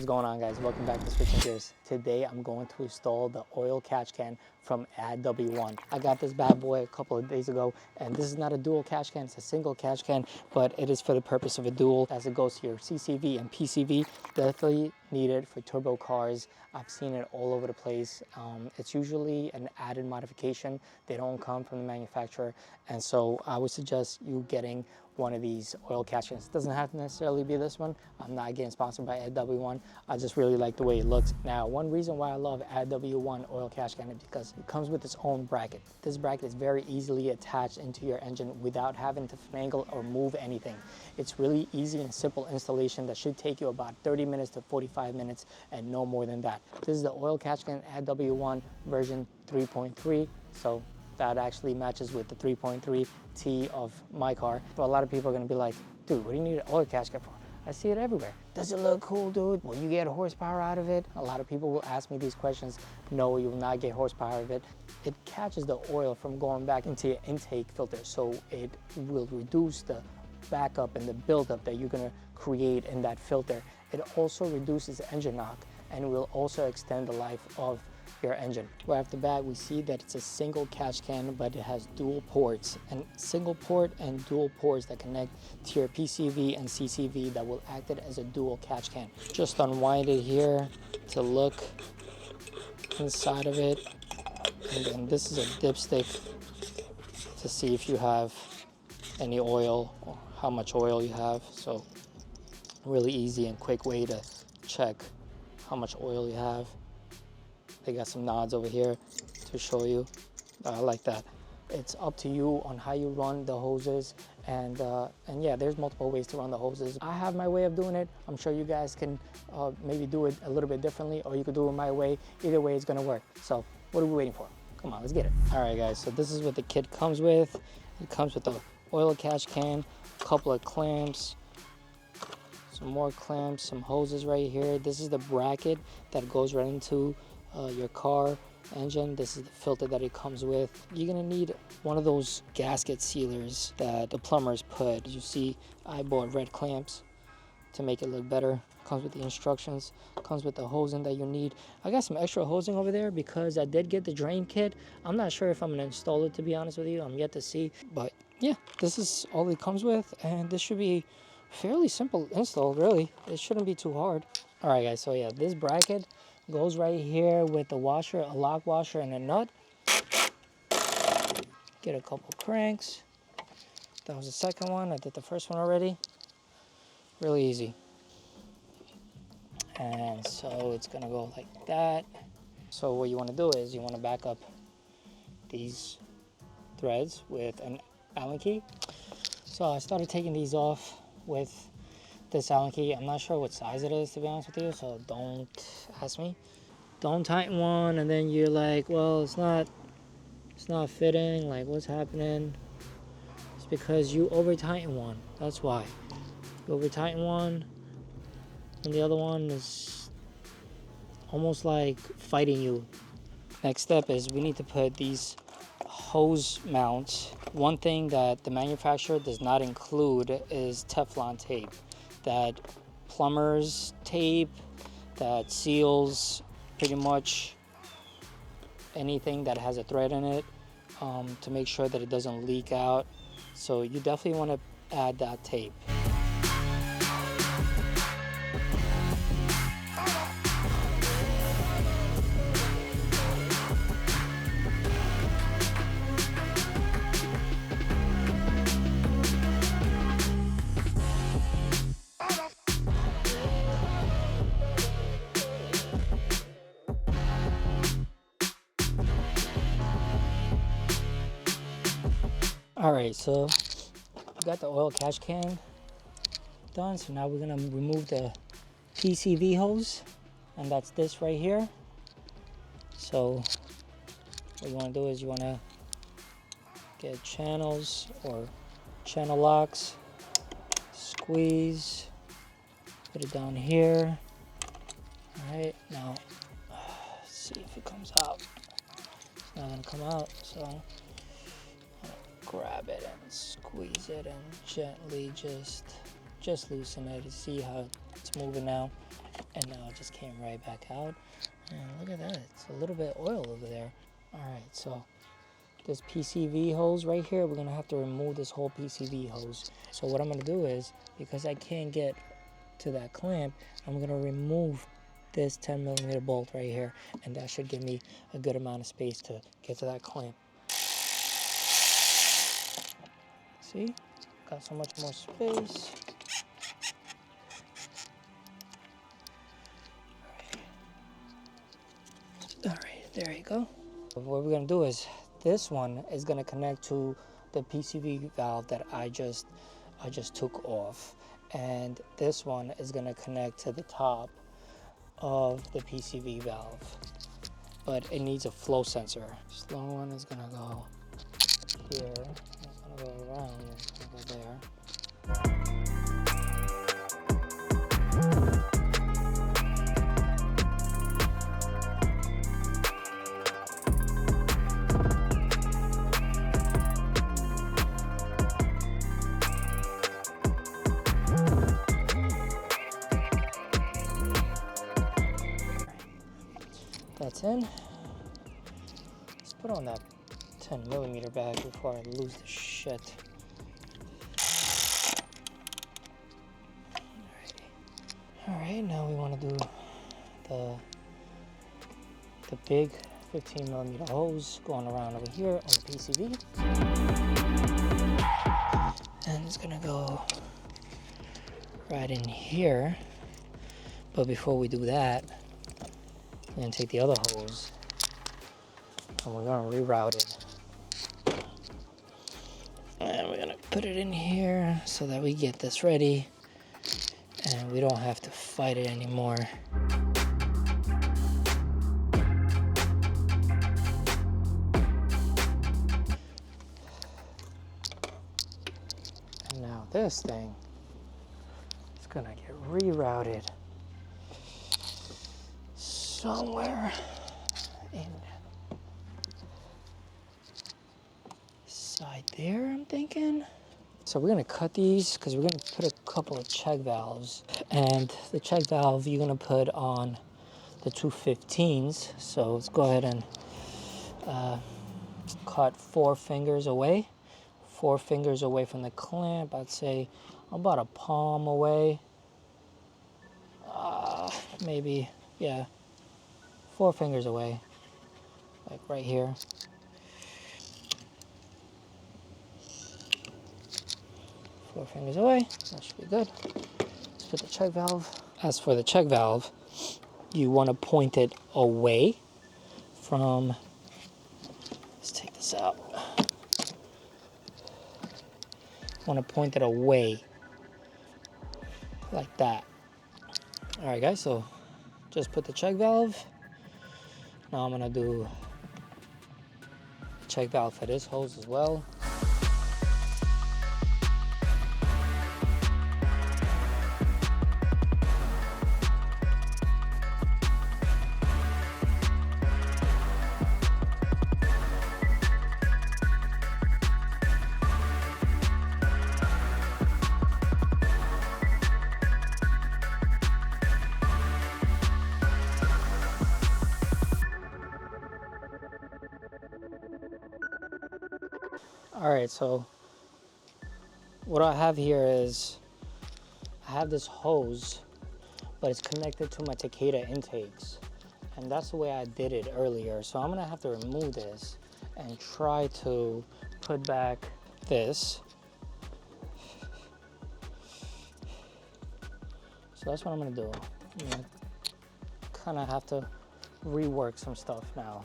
What's going on, guys? Welcome back to Switching Gears. Today I'm going to install the oil catch can from ADDW1. I got this bad boy a couple of days ago, and this is not a dual catch can, it's a single catch can, but it is for the purpose of a dual as it goes to your CCV and PCV. Definitely needed for turbo cars. I've seen it all over the place. It's usually an added modification. They don't come from the manufacturer, and so I would suggest you getting one of these oil catch cans. It doesn't have to necessarily be this one. I'm not getting sponsored by ADDW1. I just really like the way it looks. Now, one reason why I love ADDW1 oil catch can is because it comes with its own bracket. This bracket is very easily attached into your engine without having to finagle or move anything. It's really easy and simple installation that should take you about 30 minutes to 45 minutes and no more than that. This is the oil catch can ADDW1 version 3.3. So that actually matches with the 3.3 T of my car. But a lot of people are gonna be like, dude, what do you need an oil catch can for? I see it everywhere. Does it look cool, dude? Will you get horsepower out of it? A lot of people will ask me these questions. No, you will not get horsepower out of it. It catches the oil from going back into your intake filter, so it will reduce the backup and the buildup that you're gonna create in that filter. It also reduces engine knock and will also extend the life of your engine. Right off the bat, we see that it's a single catch can, but it has dual ports, and single port and dual ports that connect to your PCV and CCV that will act it as a dual catch can. Just unwind it here to look inside of it, and then this is a dipstick to see if you have any oil or how much oil you have. So really easy and quick way to check how much oil you have. They got some nods over here to show you. I like that. It's up to you on how you run the hoses, and yeah, there's multiple ways to run the hoses. I have my way of doing it. I'm sure you guys can maybe do it a little bit differently, or you could do it my way. Either way, it's gonna work. So what are we waiting for? Come on, let's get it. All right, guys, so this is what the kit comes with. It comes with the oil catch can, a couple of clamps, some more clamps, some hoses right here. This is the bracket that goes right into your car engine. This is the filter that it comes with. You're gonna need one of those gasket sealers that the plumbers put. You see, I bought red clamps to make it look better. Comes with the instructions, comes with the hosing that you need. I got some extra hosing over there because I did get the drain kit. I'm not sure if I'm gonna install it, to be honest with you. I'm yet to see, but yeah, this is all it comes with, and this should be fairly simple install, really. It shouldn't be too hard. All right, guys, so yeah, this bracket goes right here with the washer, a lock washer, and a nut. Get a couple cranks. That was the second one. I did the first one already. Really easy. And so it's gonna go like that. So what you wanna do is you wanna back up these threads with an Allen key. So I started taking these off with this Allen key. I'm not sure what size it is, to be honest with you, so don't ask me. Don't tighten one and then you're like, well, it's not fitting, like what's happening? It's because you over tighten one. That's why. You over tighten one and the other one is almost like fighting you. Next step is we need to put these hose mounts. One thing that the manufacturer does not include is Teflon tape. That plumber's tape that seals pretty much anything that has a thread in it, to make sure that it doesn't leak out. So you definitely want to add that tape. All right, so we got the oil catch can done. So now we're gonna remove the PCV hose, and that's this right here. So what you wanna do is you wanna get channels or channel locks, squeeze, put it down here. All right, now let's see if it comes out. It's not gonna come out, so grab it and squeeze it and gently just loosen it. You see how it's moving now. and now it just came right back out. And look at that, it's a little bit of oil over there. All right, so this PCV hose right here, we're gonna have to remove this whole PCV hose. So what I'm gonna do is, because I can't get to that clamp, I'm gonna remove this 10mm bolt right here, and that should give me a good amount of space to get to that clamp. See, got so much more space. All right, there you go. What we're gonna do is, this one is gonna connect to the PCV valve that I just took off, and this one is gonna connect to the top of the PCV valve, but it needs a flow sensor. Slow one is gonna go here, it's gonna go around, it's gonna go there. That's in. Let's put on that 10mm bag before I lose the shit. Alright, now we want to do the big 15mm hose going around over here on the PCV. And it's gonna go right in here. But before we do that, we're gonna take the other hose and we're gonna reroute it. And we're gonna put it in here so that we get this ready and we don't have to fight it anymore. And now this thing is gonna get rerouted somewhere in side there, I'm thinking. So we're gonna cut these because we're gonna put a couple of check valves, and the check valve you're gonna put on the 215s. So let's go ahead and cut 4 fingers away. 4 fingers away from the clamp. I'd say about a palm away. Maybe, yeah. 4 fingers away, like right here. Four fingers away, that should be good. Let's put the check valve. As for the check valve, you want to point it away from, let's take this out. Want to point it away, like that. All right, guys, so just put the check valve. Now I'm gonna do check valve for this hose as well. All right, so what I have here is I have this hose, but it's connected to my Takeda intakes, and that's the way I did it earlier. So I'm gonna have to remove this and try to put back this. So that's what I'm gonna do. I'm gonna kind of have to rework some stuff now.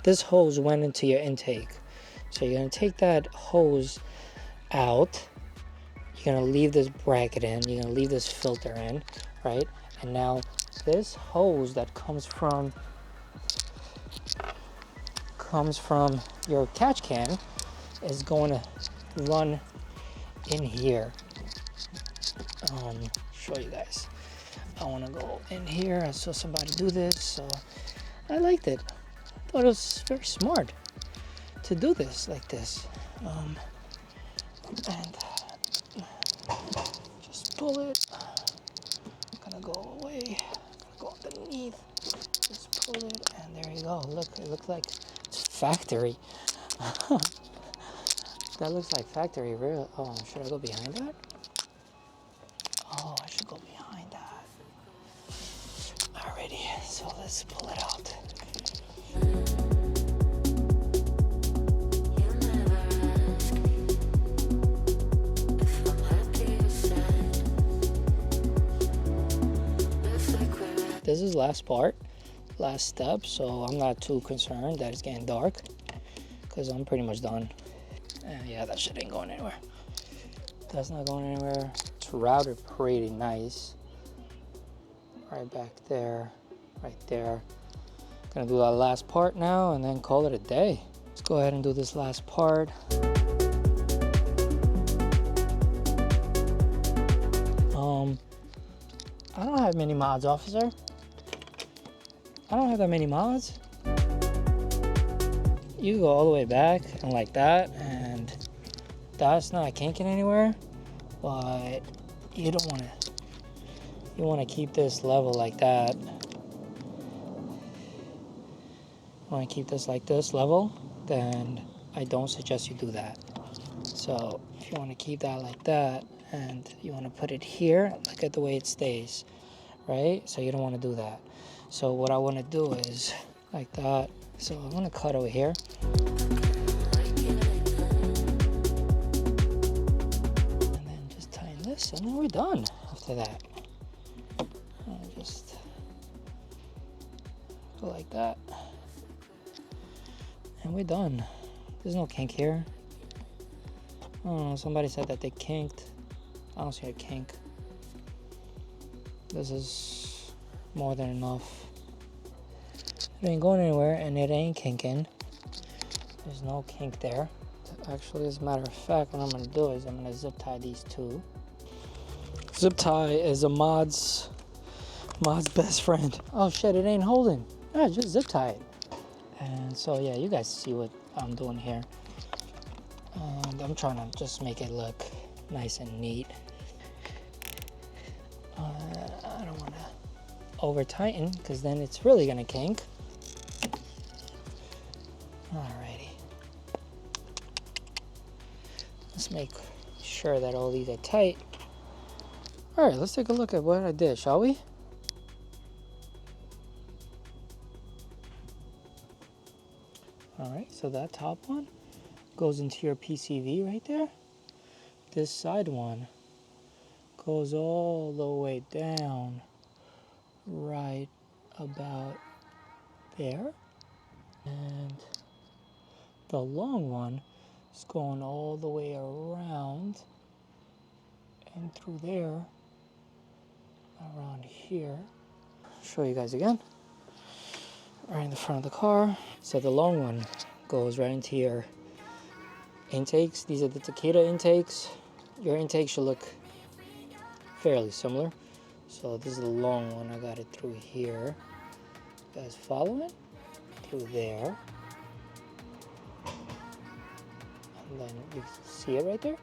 This hose went into your intake. So you're gonna take that hose out. You're gonna leave this bracket in. You're gonna leave this filter in, right? And now this hose that comes from comes from your catch can is going to run in here. Show you guys. I want to go in here. I saw somebody do this, so I liked it. Thought it was very smart to do this like this. And just pull it. I'm gonna go away. I'm gonna go underneath. Just pull it, and there you go. Look, it looks like it's factory. That looks like factory, really. Oh, should I go behind that? Oh, I should go behind that. Alrighty, so let's pull it out. This is last part, last step, so I'm not too concerned that it's getting dark because I'm pretty much done. And yeah, that shit ain't going anywhere. That's not going anywhere. It's routed pretty nice. Right back there, right there. Gonna do that last part now and then call it a day. Let's go ahead and do this last part. I don't have many mods, officer. I don't have that many mods. You go all the way back and like that, and that's not kinking anywhere, but you don't want to. You want to keep this level like that. You want to keep this like this level, then I don't suggest you do that. So if you want to keep that like that, and you want to put it here, look at the way it stays, right? So you don't want to do that. So what I want to do is like that. So I'm going to cut over here. And then just tighten this, and then we're done after that. And just go like that. And we're done. There's no kink here. Oh, somebody said that they kinked. I don't see a kink. This is more than enough. It ain't going anywhere, and it ain't kinking. There's no kink there. Actually, as a matter of fact, what I'm gonna do is I'm gonna zip tie these two. Zip tie is a mod's best friend. Oh shit, it ain't holding. Yeah, just zip tie it. And so yeah, you guys see what I'm doing here. And I'm trying to just make it look nice and neat. I don't want to over tighten because then it's really gonna kink. Alrighty. Let's make sure that all these are tight. Alright, let's take a look at what I did, shall we? Alright, so that top one goes into your PCV right there. This side one goes all the way down right about there. And the long one is going all the way around and through there, around here. Show you guys again. Right in the front of the car. So the long one goes right into your intakes. These are the Takeda intakes. Your intake should look fairly similar. So this is the long one. I got it through here. You guys follow it? Through there. And then you see it right there?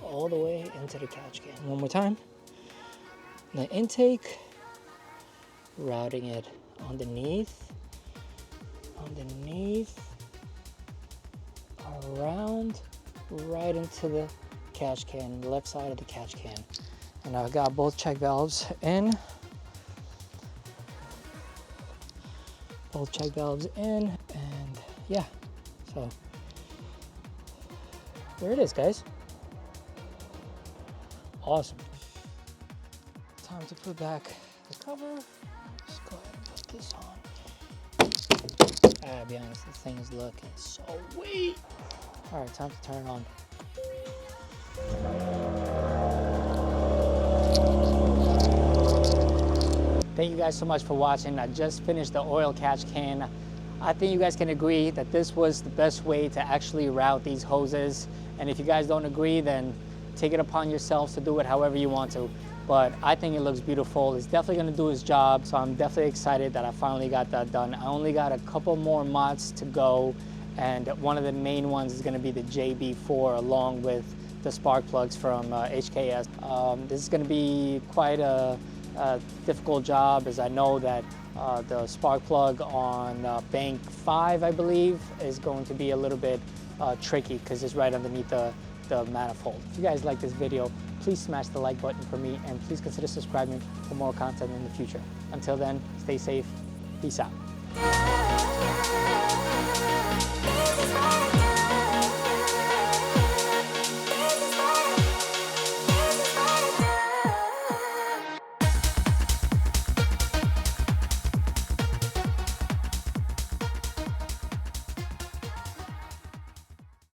All the way into the catch can. One more time. The intake, routing it underneath, around, right into the catch can, the left side of the catch can. And I've got both check valves in. Both check valves in, and yeah, so there it is, guys. Awesome. Time to put back the cover. Just go ahead and put this on. I gotta be honest, this thing is looking so sweet. All right, time to turn it on. Thank you guys so much for watching. I just finished the oil catch can I think you guys can agree that this was the best way to actually route these hoses. And if you guys don't agree, then take it upon yourselves to do it however you want to. But I think it looks beautiful. It's definitely gonna do its job. So I'm definitely excited that I finally got that done. I only got a couple more mods to go. And one of the main ones is gonna be the JB4 along with the spark plugs from HKS. This is gonna be quite a difficult job, as I know that the spark plug on bank 5, I believe, is going to be a little bit tricky because it's right underneath the manifold. If you guys like this video, please smash the like button for me and please consider subscribing for more content in the future. Until then, stay safe. Peace out.